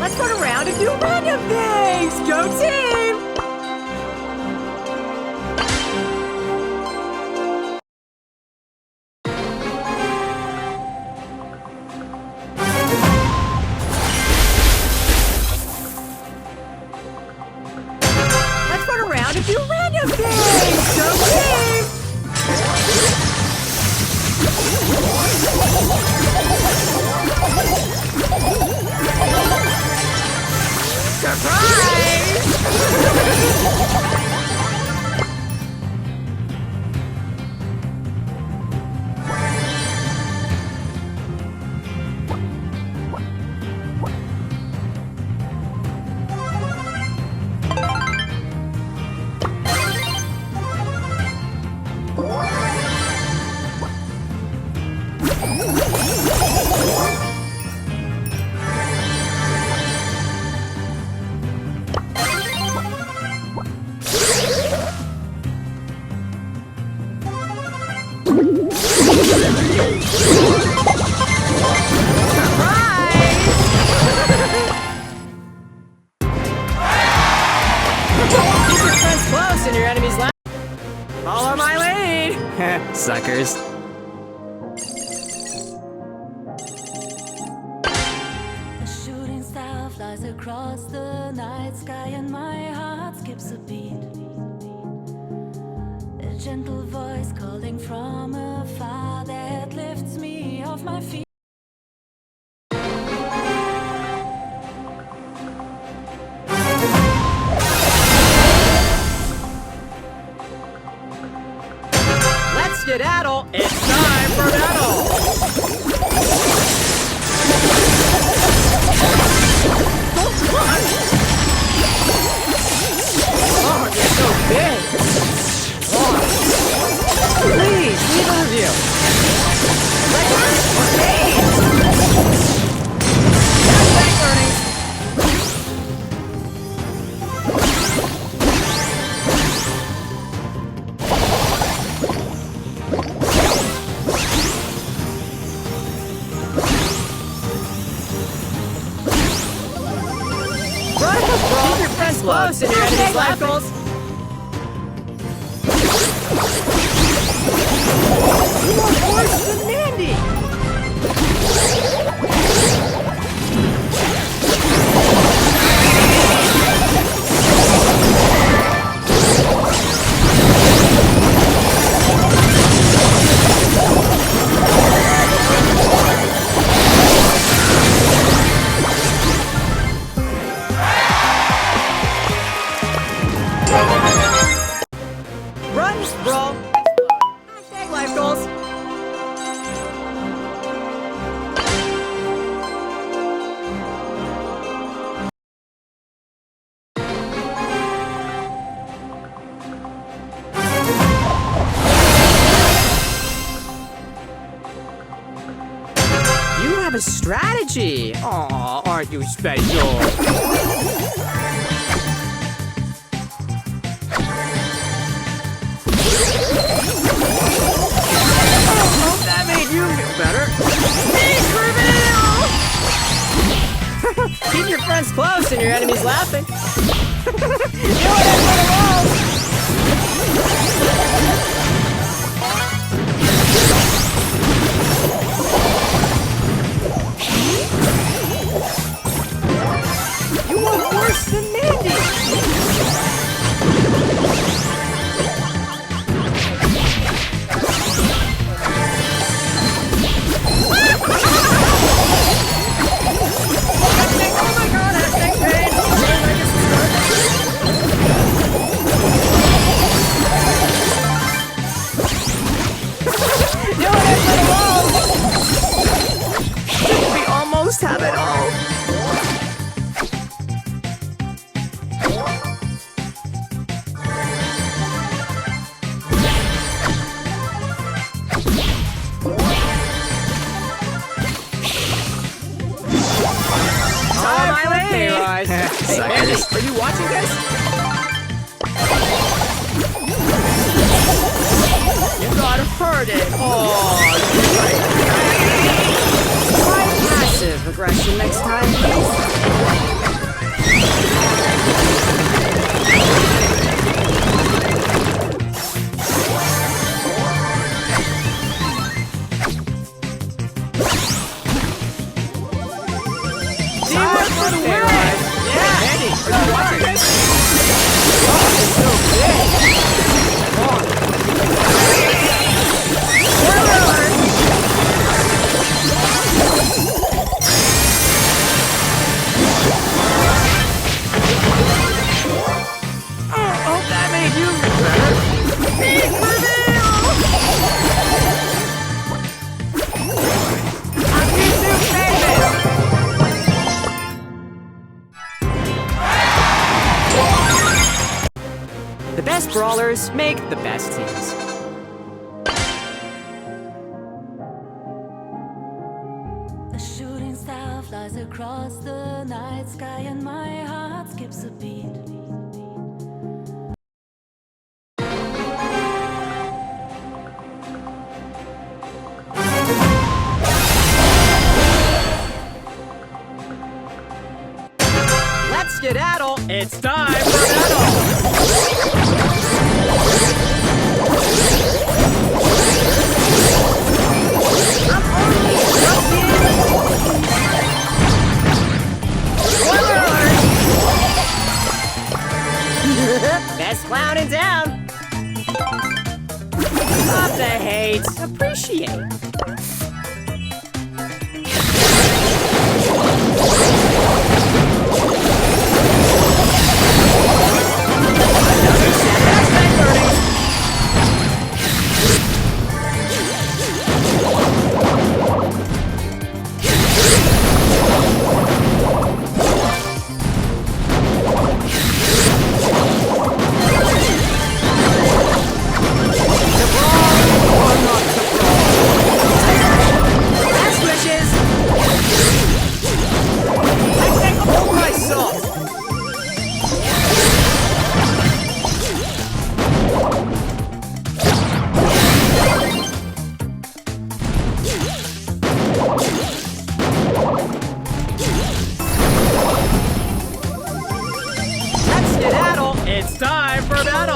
Let's run around and do random things! Go team! Let's run around and do random things! Go team! Surprise! Follow my lead! Suckers. A shooting star flies across the night sky and my heart skips a beat. A gentle voice calling from afar that lifts me off my feet. Skedaddle! It's time for battle! Don't run! Oh, you're so big! Oh. Please, neither of you! Legs or AIDS! Thanks, Ernie! Keep your friends close and your enemy's life goals. You are worse than Mandy! Run, roll, hashtag life goals. You have a strategy. Aw, aren't you special? That made you feel better. Keep your friends close and your enemies laughing. You wouldn't put them all. You are worse than Mandy. Have it all. Hey, Candace, are you watching this? You got hurted. Oh, right. Try passive aggression next time, please. for the win! Yeah! Andy, are you watching this? Oh, it's so big! Spoiler alert! Oh, that made you better! Big reveal! I'm YouTube famous! The best brawlers make the best teams. A shooting star flies across the night sky, and my heart skips a beat. Let's skedaddle! It's time for battle! Spoiler alert! Best clown in town! Stop the hate! Appreciate! It's time for battle!